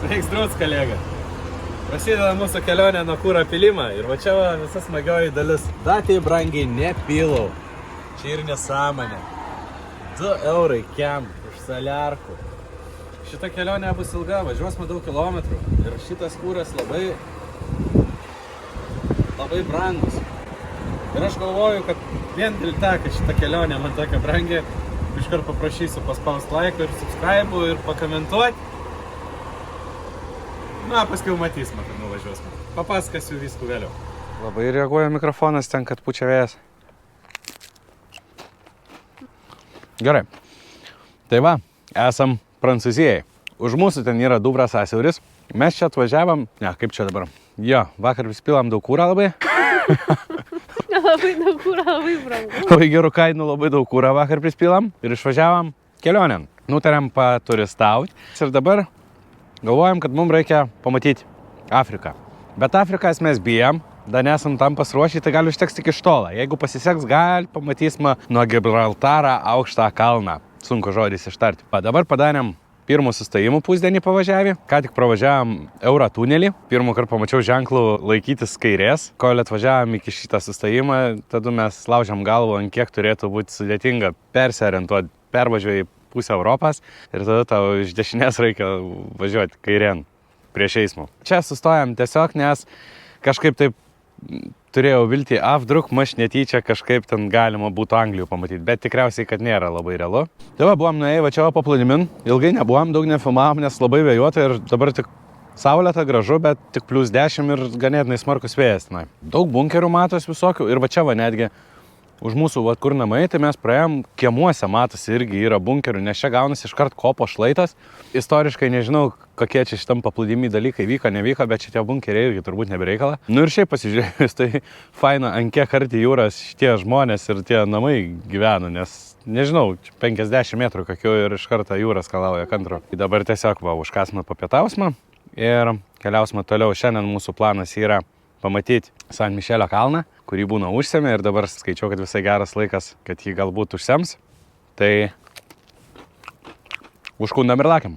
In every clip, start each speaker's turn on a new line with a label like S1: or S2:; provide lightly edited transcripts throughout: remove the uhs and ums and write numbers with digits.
S1: Sveiks, draugs, kolega. Prasideda mūsų kelionė nuo kūro pilimą ir va čia va visa smagioji dalis. Datį brangiai nepilau. Čia ir nesąmonė. 2 eurai kiam už saliarkų. Šita kelionė bus ilga, važiuosime daug kilometrų. Ir šitas kūras labai brangus. Ir aš galvoju, kad vien dėl to, kad šita kelionė man tokia brangi, iškart paprašysiu paspausti laiką ir subscribe ir pakomentuoti. Na, paskui matysime, kad nuvažiuosime. Papasakosiu viskų vėliau. Labai reaguoja mikrofonas ten, kad pučia vėjas. Gerai. Tai va, esam Prancūzijai. Už mūsų ten yra Duvras sąsiauris. Mes čia atvažiavam... Ne, kaip čia dabar? Jo, vakar prispilam daug kūrą labai.
S2: Labai daug kūrą, labai brangu.
S1: Labai gerų kainų, labai daug kūrą vakar prispilam. Ir išvažiavam kelionėn. Nutarėm paturistauti. Ir dabar galvojam, kad mums reikia pamatyti Afriką. Bet Afrikas mes bijom, dar nesam tam pasiruošę, tai gali užteks tik iš tolo. Jeigu pasiseks, gal pamatysime nuo Gibraltarą aukštą kalną. Sunku žodis ištarti. Dabar padarėm pirmų sustojimų pusdienį pavažiavį. Ką tik pravažiavam Euro tunelį. Pirmą kartą pamačiau ženklų laikytis kairės. Kol atvažiavam iki šitą sustojimą, tada mes laužiam galvą, ant kiek turėtų būti sudėtinga persiorientuoti, pervažiuoji pusę Europos ir tada tau iš dešinės reikia važiuoti kairien prieš eismą. Čia sustojam tiesiog, nes kažkaip taip turėjau viltį, vdruk maž netyčia kažkaip ten galima būtų Anglijų pamatyti, bet tikriausiai, kad nėra labai realu. Tai va, buvom nuėję va čia paplanimin, ilgai nebuvom, daug nefilmavom, nes labai vėjuota ir dabar tik saulėta gražu, bet tik +10 ir ganėtinai smarkus vėjas tenai. Daug bunkerių matos visokių ir va čia va netgi už mūsų, va, kur namai, tai mes praėjom kiemuose, matosi, irgi yra bunkerių, nes čia gaunasi iškart kopo šlaitas. Istoriškai nežinau, kokie čia šitam paplūdimy dalykai vyko, nevyko, bet šitie bunkeriai irgi turbūt nebereikala. Nu ir šiaip pasižiūrėjus, tai faina, ant kiek arti jūros šitie žmonės ir tie namai gyvena, nes, nežinau, 50 metrų kokiu ir iš karto jūras kalauja kantro. Dabar tiesiog, va, užkasime papietausime ir keliausime toliau. Šiandien mūsų planas yra pamatyti San Mišelio kalną, kurį būna užsiemė ir dabar skaičiau, kad visai geras laikas, kad jį galbūt užsems. Tai užkundam ir lakiam.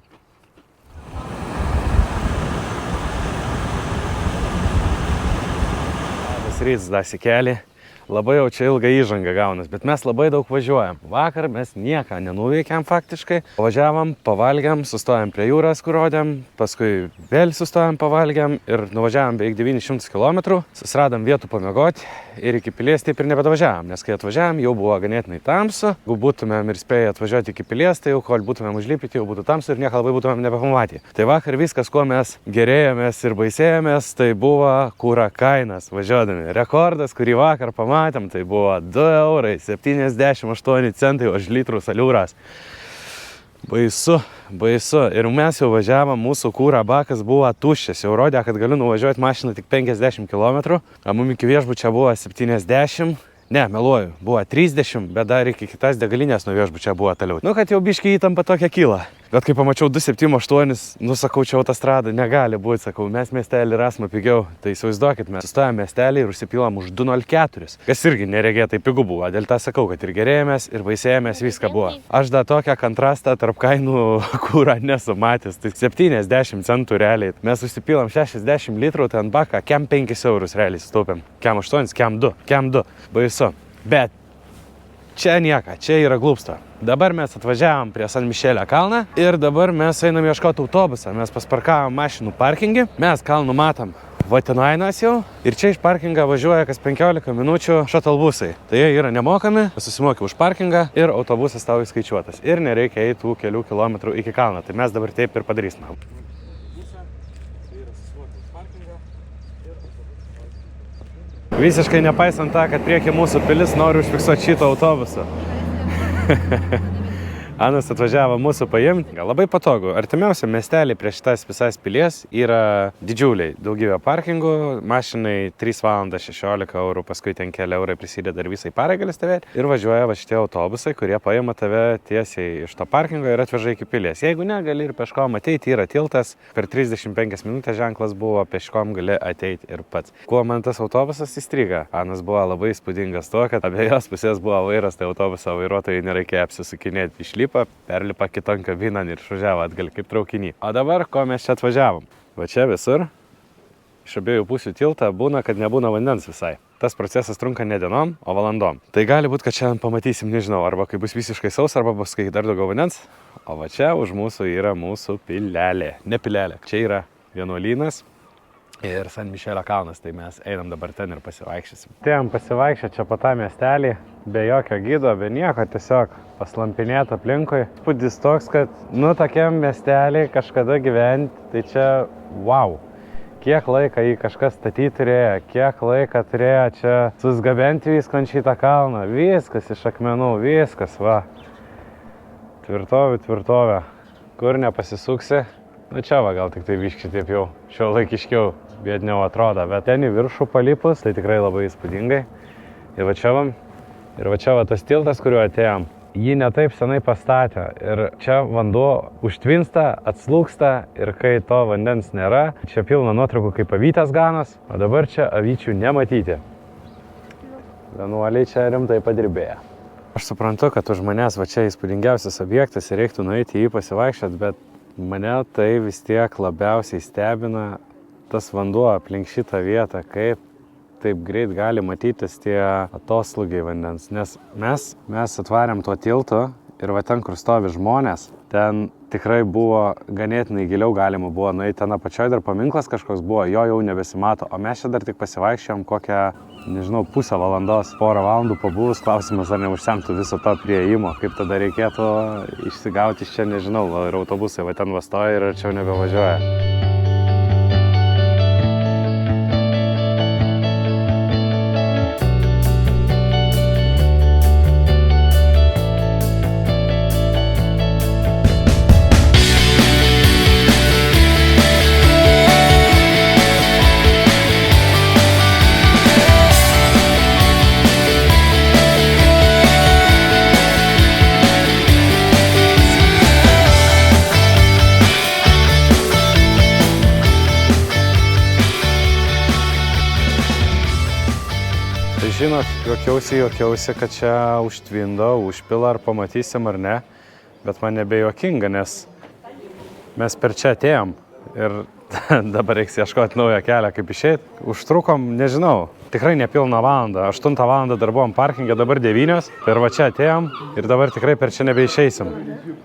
S1: Labas rytas, dasikeli. Labai jau čia ilga įžanga gaunas, bet mes labai daug važiuojam. Vakar mes nieką nenuveikėm faktiškai. Važiavam, pavalgiam, sustojam prie jūros, kur rodėm, paskui vėl sustojam, pavalgiam ir nuvažiavam beveik 900 km. Susiradom vietų pamiegoti ir iki pilies taip ir nebedavažiavam, nes kai atvažiavam jau buvo ganėtinai tamsu. Jeigu būtumėm ir spėję atvažiuoti iki pilies, tai jau kol būtumėm užlipyti, jau būtų tamsu ir nieko labai būtumėm nebepamatę. Tai vakar viskas, kuo mes gerėjomės ir baisėjomės, tai buvo kūro kainas važiuodami. Rekordas, kurį vakar pamatėm, tai buvo 2 eurai 78 centai už litrų saliūras. Baisu, baisu. Ir mes jau važiavom, mūsų kūro bakas buvo tuščias. Jau rodė, kad galiu nuvažiuoti mašiną tik 50 km. Mum iki viešbučio buvo 70. Ne, meluoju, buvo 30, bet dar iki kitas degalinės nuo viešbučio buvo toliau. Nu, kad jau biškiai įtampa tokia kyla. Bet kai pamačiau 278, sakau, čia autostrada negali būti, sakau, mes miestelį rasime pigiau. Tai įsivaizduokit, mes sustojame miestelį ir užsipilam už 2,04. Kas irgi neregėtai pigų buvo. Dėl to sakau, kad ir gerėjomės, ir baisėjomės, viską buvo. Aš dar tokią kontrastą tarp kainų kūrą nesu matęs. Tai 70 centų realiai. Mes užsipilam 60 litrų, ten baką, kiam 5 eurus realiai sutaupėm. Kiam 8, kiam 2. Baisu. Bet čia nieka, čia yra glūpsta. Dabar mes atvažiavom prie San Mišelio kalną ir dabar mes einam ieškoti autobusą. Mes pasparkavom mašinų parkingį, mes kalnų matom Vatinainas jau ir čia iš parkingą važiuoja kas 15 minučių šatalbusai. Tai jie yra nemokami, susimoki už parkingą ir autobusas tau įskaičiuotas. Ir nereikia eiti tų kelių kilometrų iki kalną. Tai mes dabar taip ir padarysime. Visiškai nepaisant tą, kad prieky mūsų pilis nori užfiksuoti šitą autobusą. Anas atvažiavo mūsų paimti. Labai patogu. Artimiausia miestelį prie šitas visas pilies yra didžiuliai. Daugybė parkingų, mašinai 3 valandas 16 eurų, paskui ten keli eurai prisideda ir visai parai gali stovėti. Ir važiuoja va šitie autobusai, kurie paima tave tiesiai iš to parkingo ir atveža iki pilies. Jeigu ne, gali ir peškom ateiti, yra tiltas. Per 35 minutės ženklas buvo, peškom gali ateiti ir pats. Kuo man tas autobusas įstriga? Anas buvo labai įspūdingas tuo, kad abiejos pusės buvo vairas, tai autobuso vairuotojai nereikėjo apsisukinėti. užlipa, perlipa kiton kabinan ir išvažiavo atgal kaip traukinį. O dabar, ko mes čia atvažiavom? Va čia visur, iš abiejų pusių tiltą būna, kad nebūna vandens visai. Tas procesas trunka ne dienom, o valandom. Tai gali būti, kad šiandien pamatysim, nežinau, arba kai bus visiškai saus, arba bus kai dar daugiau vandens. O va čia už mūsų yra mūsų pilelė. Ne pilelė, čia yra vienuolynas ir San Mišelio kalnas, tai mes einam dabar ten ir pasivaikščiosim. Tėjom pasivaikščioti čia po tą miestelį, be jokio gido, be nieko, tiesiog paslampinėti aplinkui. Spūdis toks, kad, tokiam miestelį kažkada gyventi, tai čia wow. Kiek laiką jį kažkas statyti turėjo, kiek laiką turėjo čia susgabenti viską ant šitą kalną. Viskas iš akmenų, viskas, va. Tvirtovė. Kur nepasisuksi? Čia va, gal tik tai biškį taip jau šio laikiškiau biedniau atrodo, bet ten į viršų palipus, tai tikrai labai įspūdingai. Ir va čia va tas tiltas, kuriuo atėjom. Jį netaip senai pastatė ir čia vanduo užtvinsta, atslūksta ir kai to vandens nėra, čia pilna nuotraukų kaip avytės ganos, o dabar čia avyčių nematyti. Vienuoliai čia rimtai padirbėję. Aš suprantu, kad už manęs va čia įspūdingiausias objektas ir reiktų nueiti jį pasivaikščioti, bet mane tai vis tiek labiausiai stebina tas vanduo aplink šitą vietą, kaip taip greit gali matytis tie atoslūgiai vandens, nes mes atvarėm tuo tiltu ir va ten, kur stovi žmonės, ten tikrai buvo ganėtinai giliau galima buvo nueiti, ten apačioj dar paminklas kažkoks buvo, jo jau nebesimato, o mes čia dar tik pasivaikščiojom kokią, nežinau, pusę valandos, porą valandų pabuvus, klausimas ar neužsemtų viso to prieėjimo, kaip tada reikėtų išsigauti iš čia, nežinau, ir autobusai va ten vastoja ir arčiau nebevažiuoja. Žinot, juokiausi, kad čia užtvindo, užpila, ar pamatysim ar ne, bet man nebejuokinga, nes mes per čia atėjom ir dabar reiks ieškoti naują kelią, kaip išeit. Užtrukom, nežinau, tikrai nepilną valandą, 8 valandą dar buvom parkingė, dabar 9, ir va čia atėjom ir dabar tikrai per čia nebeišeisim.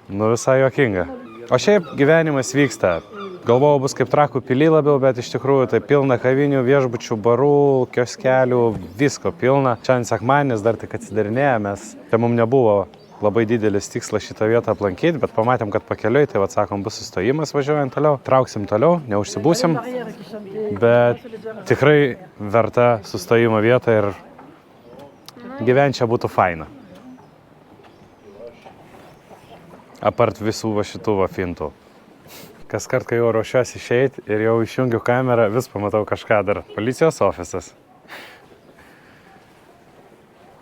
S1: Visai juokinga. O šiaip gyvenimas vyksta. Galvojau bus kaip Trakų pily labiau, bet iš tikrųjų tai pilna kavinių, viešbučių, barų, kioskelių, visko pilna. Šiandien sekmadienis dar tik atsidarinėja, tai mums nebuvo labai didelis tikslas šitą vietą aplankyti, bet pamatėm, kad pakeliui, tai atsakom, bus sustojimas važiuojant toliau. Trauksim toliau, neužsibūsim, bet tikrai verta sustojimo vieta ir gyventi čia būtų faina. Apart visų va šitų va fintų. Kas kart, kai jau ruošiuosi išeiti ir jau išjungiu kamerą, vis pamatau kažką dar. Policijos ofisas.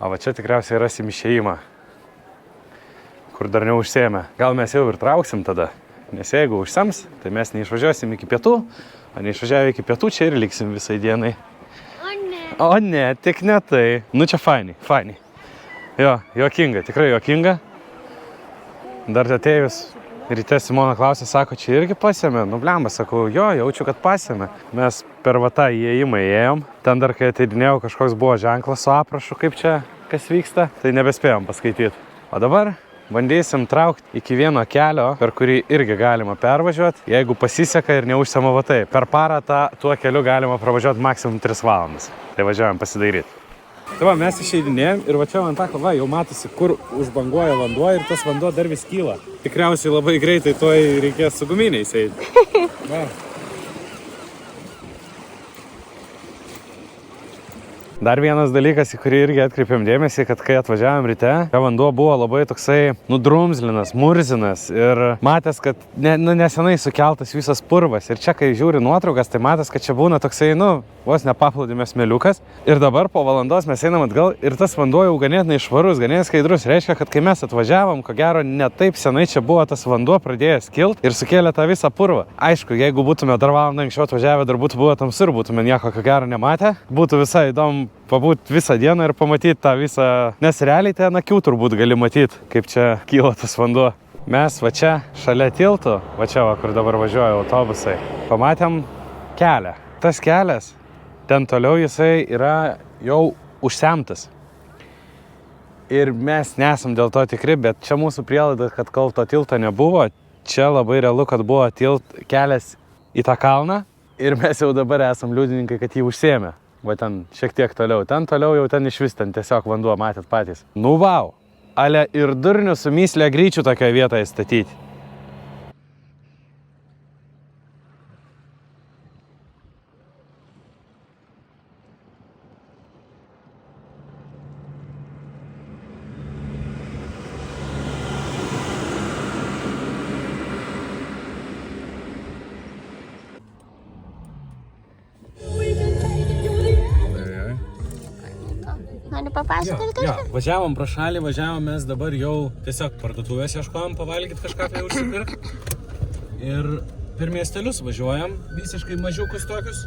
S1: O va čia tikriausiai rasim išėjimą, kur dar neužsėmė. Gal mes jau ir trauksim tada, nes jeigu užsems, tai mes neišvažiuosim iki pietų, o neišvažiavę iki pietų čia ir liksim visai dienai. O ne, tik ne tai. Čia faini. Jo, juokinga, tikrai juokinga. Dar atėjus. Ryte Simona klausė, sako, čia irgi pasėmė. Blemba, sakau, jo, jaučiu, kad pasėmė. Mes per va tą įėjimą įėjom. Ten dar, kai ateidinėjau, kažkoks buvo ženklas su aprašu, kaip čia, kas vyksta. Tai nebespėjom paskaityti. O dabar bandysim traukti iki vieno kelio, per kurį irgi galima pervažiuoti. Jeigu pasiseka ir neužsema va tai. Per parą tuo keliu galima pravažiuoti maksimum 3 valandas. Tai važiuojam pasidairyti. Tai va, mes išeidinėjom ir va čia man tako, va, jau matosi, kur užbanguoja vanduo ir tas vanduo dar vis kyla. Tikriausiai labai greitai toj reikės su guminiais eiti. Va. Dar vienas dalykas, į kurį irgi atkreipėm dėmesį, kad kai atvažiavom ryte, vanduo buvo labai toksai drumzlinas, murzinas ir matęs, kad nesenai sukeltas visas purvas. Ir čia, kai žiūri nuotraukas, tai matęs, kad čia būna toksai, vos nepaplūdimio smėliukas. Ir dabar po valandos mes einam atgal ir tas vanduo jau ganėtinai švarus, ganėtinai skaidrus. Reiškia, kad kai mes atvažiavom, ko gero, ne taip senai čia buvo tas vanduo pradėjęs kilt ir sukėlė tą visą purvą. Aišku, jeigu būtume dar valandą anksčiau atvažiavę, dar būtų buvę tamsu ir būtume nieko ko gero nematę. Būtų visai įdomu pabūti visą dieną ir pamatyti tą visą, nes realiai ten akių turbūt gali matyti, kaip čia kyla tas vanduo. Mes va čia, šalia tiltų, va čia, va, kur dabar važiuoja autobusai, pamatėm kelią. Tas kelias, ten toliau jisai yra jau užsemtas. Ir mes nesam dėl to tikri, bet čia mūsų prielaida, kad kol to tilto nebuvo, čia labai realu, kad buvo kelias į tą kalną. Ir mes jau dabar esam liudininkai, kad jį užsėmė. Va ten šiek tiek toliau. Ten toliau jau ten išvis ten tiesiog vanduo matėt patys. Nu vau! Ale ir durnių su myslė greičių tokioje vietoje statyti.
S2: Noriu papasakoti kažką?
S1: Jo, važiavom pro šalį, važiavom mes dabar jau tiesiog parduotuvės ieškojom pavalgyti kažką tai užsipirkti. Ir per miestelius važiuojam, visiškai mažiukus tokius.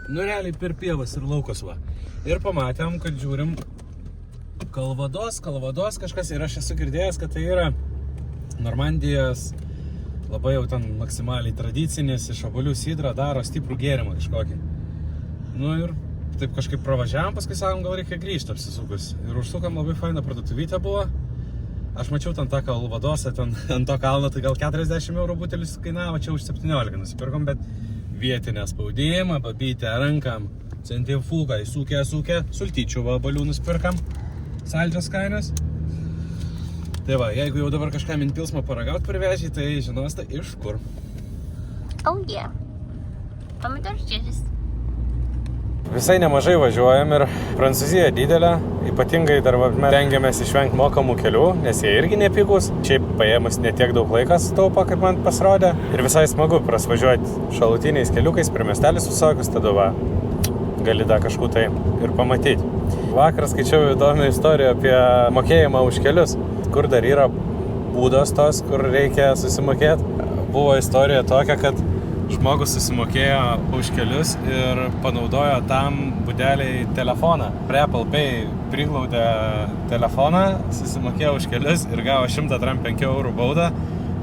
S1: Nu realiai per pievas ir laukus va. Ir pamatėm, kad žiūrim Kalvados kažkas. Ir aš esu girdėjęs, kad tai yra Normandijos labai jau ten maksimaliai tradicinis, iš obuolių sidrą daro stiprų gėrimą kažkokį. Nu ir taip kažkaip pravažiavam, paskui sakom, gal reikia grįžti apsisukus. Ir užsukam, labai faina parduotuvytė buvo. Aš mačiau ten tą Kalvadosą, ten ant to kalno, tai gal 40 eurų butelis kainavo, čia už 17 nusipirkom, bet vietinę spaudimą, babytę rankam, centrifugą, įsūkę, sultyčių obuolių nusipirkam, saldžios kainos. Tai va, jeigu jau dabar kažką Minpilsmo paragaut privežiai, tai žinosite iš kur.
S2: Oh yeah. Pomidorčėlis.
S1: Visai nemažai važiuojam ir Prancūzija didelė, ypatingai dar mes tengiamės išvengti mokamų kelių, nes jie irgi nepigus. Šiaip paėmus netiek daug laikas taupo, kaip man pasirodė. Ir visai smagu prasvažiuoti šalutiniais keliukais per miestelius visokius, tada va, gali da kažkur tai ir pamatyti. Vakar skaičiau įdomią istoriją apie mokėjimą už kelius, kur dar yra būdos tos, kur reikia susimokėti. Buvo istorija tokia, kad žmogus susimokėjo už kelius ir panaudojo tam būdeliai telefoną. Prie Apple Pay priglaudė telefoną, susimokėjo už kelius ir gavo 105 eurų baudą,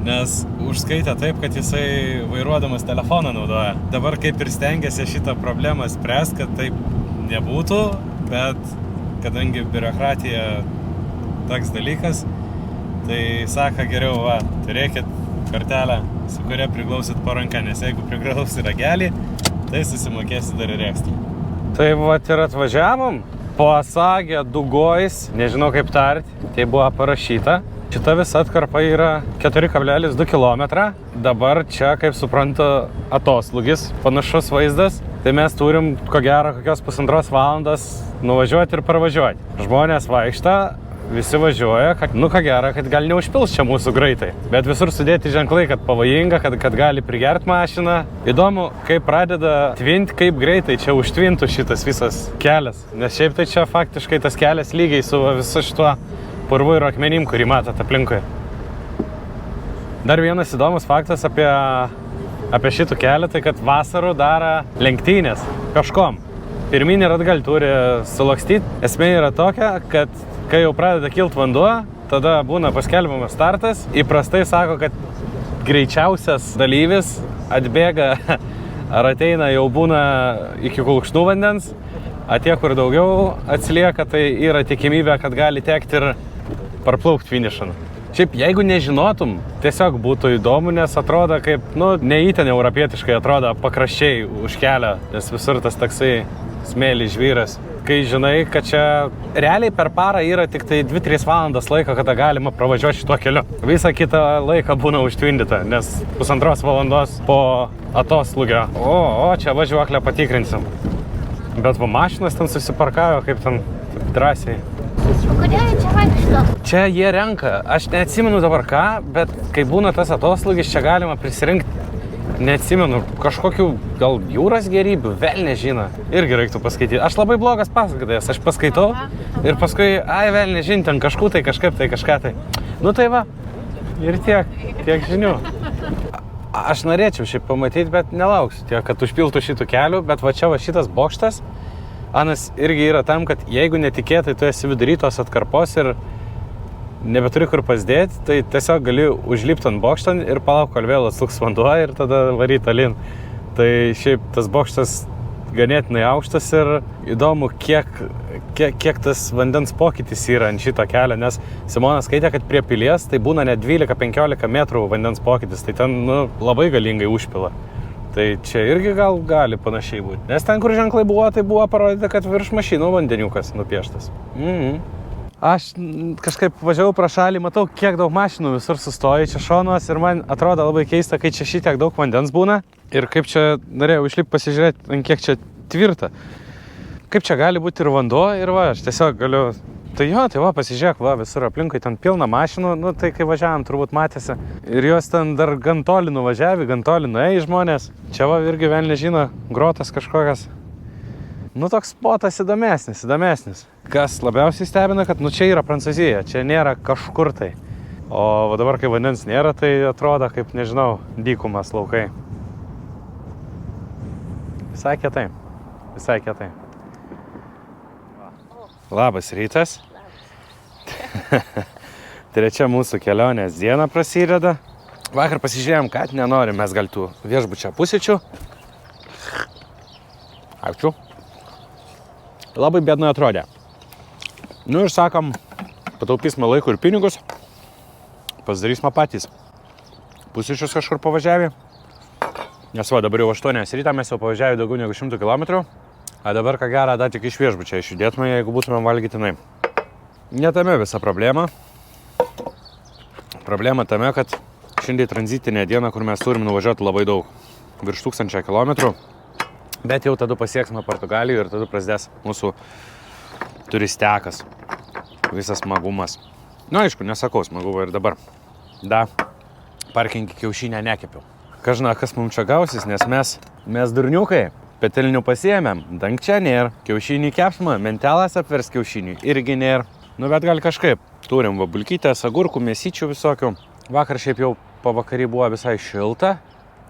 S1: nes užskaitė taip, kad jisai vairuodamas telefoną naudoja. Dabar kaip ir stengiasi šitą problemą spręsti, kad taip nebūtų, bet kadangi biurokratija toks dalykas, tai sako geriau, va, turėkit kortelę, su kuria priglausit po ranką, nes jeigu priglausit ragelį, tai susimokėsit dar ir ekstra. Tai vat ir atvažiavom, Pasagė Dugojs, nežinau kaip tarti, tai buvo parašyta. Šita visa atkarpa yra 4,2 km. Dabar čia, kaip suprantu, atoslūgis, panašus vaizdas. Tai mes turim, ko gero, kokios 1,5 valandos nuvažiuoti ir parvažiuoti. Žmonės vaikšta, visi važiuoja, kad, nu ką gera, kad gal neužpils čia mūsų greitai. Bet visur sudėti ženklai, kad pavojinga, kad gali prigerti mašiną. Įdomu, kaip pradeda tvinti, kaip greitai čia užtvintų šitas visas kelias. Nes šiaip tai čia faktiškai tas kelias lygiai su visu šituo purvu ir akmenim, kurį matot aplinkui. Dar vienas įdomus faktas apie šitų kelią, tai kad vasarų daro lenktynės kažkom. Pirmyn ir atgal turi sulakstyti. Esmė yra tokia, kad kai jau pradeda kilt vanduo, tada būna paskelbiamas startas. Įprastai sako, kad greičiausias dalyvis atbėga ar ateina jau būna iki kulkšnų vandens, o tie, kur daugiau atsilieka, tai yra tikimybė, kad gali tekti ir parplaukti finišan. Šiaip, jeigu nežinotum, tiesiog būtų įdomu, nes atrodo kaip, neįten europietiškai atrodo pakraščiai už kelią, nes visur tas toksai smėlis žvyras. Kai žinai, kad čia realiai per parą yra tik tai 2-3 valandas laiko, kada galima pravažiuoti šituo keliu. Visą kitą laiką būna užtvindyta, nes 1,5 valandos po atoslūgio. O, čia važiuoklę patikrinsim. Bet va mašinas ten susiparkavo, kaip ten drąsiai.
S2: O kodėl čia vaikšto?
S1: Čia jie renka. Aš neatsimenu dabar ką, bet kai būna tas atoslūgis, čia galima prisirinkti. Neatsimenu, kažkokių gal jūros gėrybių, vėl nežino. Irgi reiktų paskaityti. Aš labai blogas pasakotojas, aš paskaitau ir paskui, vėl nežin, ten kažkur tai, kažkaip tai, kažką tai. Nu tai va, ir tiek žinių. Aš norėčiau šiaip pamatyti, bet nelauksiu tiek, kad užpiltų šitų kelių, bet va čia va šitas bokštas, Anas irgi yra tam, kad jeigu netikėtai tu esi vidury tos atkarpos ir nebeturi kur pasidėti, tai tiesiog gali užlipti ant bokšto ir palauk, kol vėl atslūgs vanduo ir tada varyti tolyn. Tai šiaip tas bokštas ganėtinai aukštas ir įdomu, kiek tas vandens pokytis yra ant šito kelio, nes Simonas skaitė, kad prie pilies tai būna net 12-15 metrų vandens pokytis, tai ten labai galingai užpila. Tai čia irgi gal gali panašiai būti. Nes ten, kur ženklai buvo, tai buvo parodyta, kad virš mašinų vandeniukas nupieštas. Aš kažkaip važiavau pro šalį, matau, kiek daug mašinų visur sustoja čia šonuos ir man atrodo labai keista, kai čia šitiek daug vandens būna ir kaip čia norėjau išlipti pasižiūrėti, ant kiek čia tvirta. Kaip čia gali būti ir vanduo ir va, aš tiesiog galiu... Tai va, pasižiūrėk, va, visur aplinkui ten pilna mašinų, tai kai važiavam, turbūt matėsi. Ir jos ten dar gan toli nuvažiavi, gan toli nuėjai žmonės. Čia va irgi velnė žino, grotas kažkokias. Toks spotas įdomesnis. Kas labiausiai stebina, kad čia yra Prancūzija, čia nėra kažkur tai. O dabar, kai vandens nėra, tai atrodo kaip, nežinau, dykumas laukai. Visai kietai. Labas rytas. Trečia mūsų kelionės diena prasideda. Vakar pasižiūrėjom, kad nenorim mes gal tų viešbučio pusryčių. Ačiū. Labai bėdnai atrodė. Ir sakom, pataupysime laiko ir pinigus, pasidarysime patys. Pusryčius kažkur pavažiavę. Nes va, dabar jau 8 rytą mes jau pavažiavę daugiau negu 100 km. A dabar, ką gerą, dar tik iš viešbučio išjudėtume, jeigu būtumėm valgytinai. Netame visa problema. Problema tame, kad šiandien tranzitinė diena, kur mes turim nuvažiuoti labai daug. Virš 1000 km. Bet jau tada pasieksime Portugaliją ir tada prasidės mūsų turistekas. Visas smagumas. Aišku, nesakau smagumą ir dabar. Parkingi kiaušinę nekepiau. Kažina, kas mums čia gausis, nes mes durniukai. Petelinių pasiėmėm, dangčia nėra. Kiaušinį kepsmą, mentelas apvers kiaušinį irgi nėra. Bet gal kažkaip. Turim va bulkytės, agurkų, mėsyčių visokių. Vakar šiaip jau pavakarį buvo visai šilta.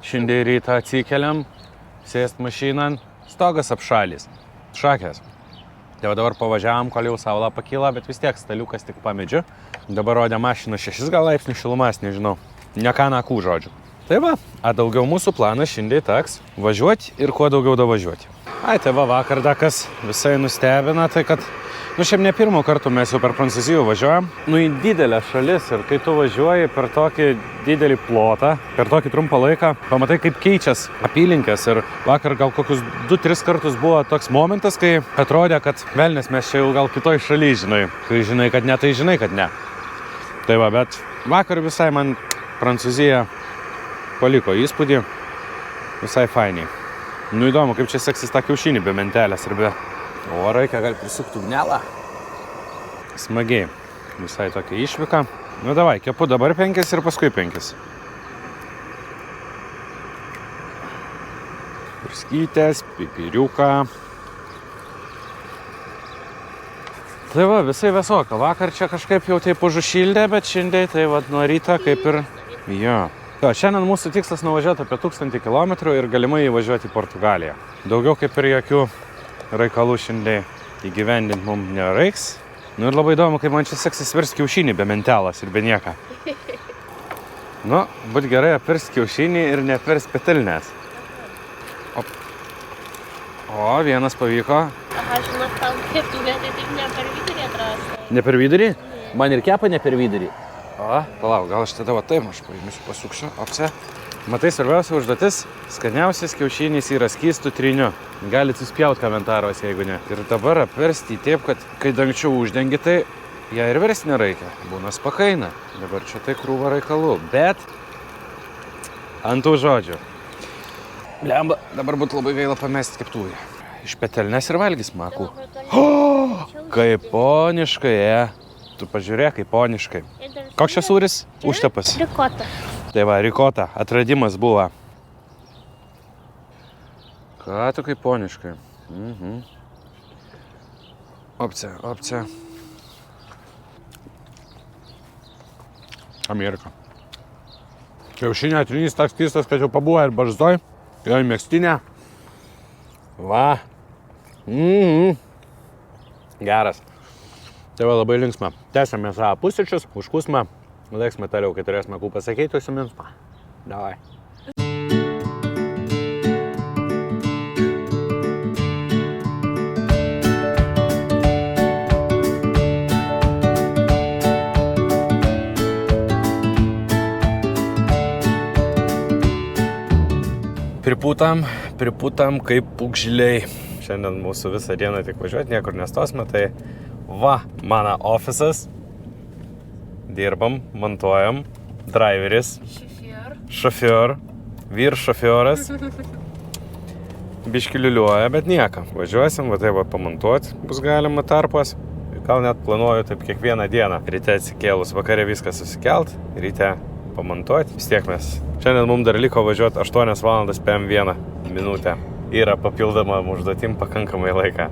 S1: Šiandien rytą atsikeliam, sėst mašinan, stogas apšalys. Šakės. Tai va dabar pavažiavam, kol jau saulė pakyla, bet vis tiek staliukas tik pamedžiu. Dabar rodė mašina 6 gal laipsnių šilumas, nežinau. Ne ką nakų žodžiu. Tai va, daugiau mūsų planas šiandien teks važiuoti ir kuo daugiau davažiuoti. Tai va, vakar kas visai nustebina, tai kad, šiaip ne pirmo karto mes jau per Prancūziją važiuojam. Į didelę šalis ir kai tu važiuoji per tokį didelį plotą, per tokį trumpą laiką, pamatai, kaip keičias apylinkės. Ir vakar gal kokius 2-3 kartus buvo toks momentas, kai atrodė, kad velnės mes čia jau gal kitoj šaly, žinai. Kai žinai, kad ne, tai žinai, kad ne. Tai va, bet vakar visai man Prancūzija paliko įspūdį, visai fainiai. Įdomu, kaip čia seksis tą kiaušinį be mentelės ir be... O reikia gal prisukti ugnelą. Smagiai. Visai tokia išvyka. Davai, kepu dabar 5 ir paskui 5. Purskytės, pipiriuką. Tai va, visai vėsoka. Vakar čia kažkaip jau taip užšildė, bet šiandien tai va nuo ryto kaip ir... Jo. Šiandien mūsų tikslas nuvažiuoti apie 1000 km ir galimai įvažiuoti į Portugaliją. Daugiau kaip ir jokių reikalų šiandien įgyvendinti mums nereiks. Ir labai įdomu, kaip man čia seksis versti kiaušinį be mentelas ir be nieką. Būt gerai apversti kiaušinį ir neapversti petelinės. O, vienas pavyko.
S2: Aš žinau, tam keptuvė, tai tik ne per vidurį atrasta.
S1: Ne per vidurį? Man ir kepa ne per vidurį. Palauk, gal aš tada va taip, aš paimsiu, pasuksiu. Opse. Matai, svarbiausia užduotis, skaniausias kiaušinys yra skystų tryniu. Galit suspjauti komentaruose, jeigu ne. Ir dabar apversti taip, kad kai dangčiau uždengi, tai ją ir versti nereikia. Būna spakaina. Dabar čia tai krūva reikalų. Bet ant tų žodžių. Blemba, dabar būtų labai gaila pamesti keptuvį. Iš petelinės ir valgys makų. Kaip poniškai, Tu pažiūrėk, kaip poniškai. Koks čia sūris? Užtepas.
S2: Rikota.
S1: Tai va, rikota. Atradimas buvo. Ką tu kaip poniškai? Opcija. Amerika. Kiaušinio trinys toks keistas, kad jau pabuvo ir barždoj. Jo į mėgstinę. Va. Geras. Tai va labai linksma. Tęsime savo pusryčius, užkusime, lėksime toliau, kai turėsime kų pasakyti, užsimins. Davai. Pripūtam kaip pūkžiliai. Šiandien mūsų visą dieną tik važiuoti, niekur nestosime, tai va, mano ofisas. Dirbam, montuojam, driveris, šofior, vyr šofioras. Biški liuliuoja, bet nieko. Važiuosim, va taip va pamontuoti bus galima tarpuos. Gal net planuoju taip kiekvieną dieną. Ryte atsikėlus, vakare viską susikelt, ryte pamontuoti. Vis tiek mes. Šiandien mums dar liko važiuoti 8 valandas PM1 minutę. Yra papildoma užduotim pakankamai laiką.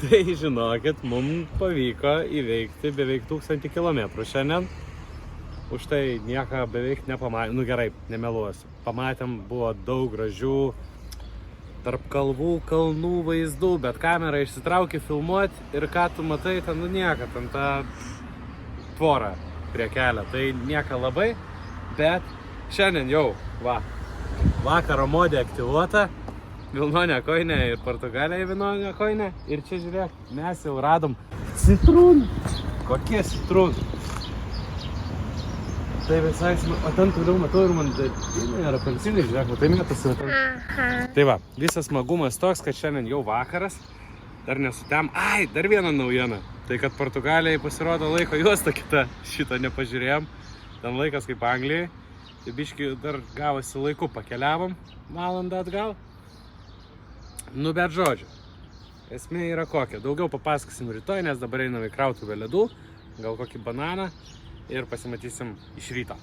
S1: Tai žinokit, mums pavyko įveikti beveik 1000 kilometrų šiandien. Už tai nieką beveik nepamatėm. Nu gerai, nemeluosiu. Pamatėm, buvo daug gražių tarp kalvų, kalnų vaizdų, bet kamerą išsitraukė filmuoti ir ką tu matai, ten nu nieko, ten ta tvora prie kelio. Tai nieko labai, bet šiandien jau, va, vakaro modė aktyvuota. Vilnonė koinė ir Portugalija Vilnonė koinė. Ir čia žiūrėk, mes jau radom citrūnų. Kokie citrūnai? Tai visai, o ten toliau matau ir mandarinai ar apelsinai, žiūrėk, tai mėtasi. Tai va, visas smagumas toks, kad šiandien jau vakaras. Dar nesutem. Ai, dar viena naujiena. Tai kad Portugalijai pasirodo laiko juosta kita. Šito nepažiūrėjom. Ten laikas kaip Anglijai. Tai biški dar gavosi laiku pakeliavom valandą atgal. Nu, bet žodžiu, esmė yra kokia. Daugiau papasakosim rytoj, nes dabar einam į krautuvę ledų, gal kokį bananą ir pasimatysim iš ryto.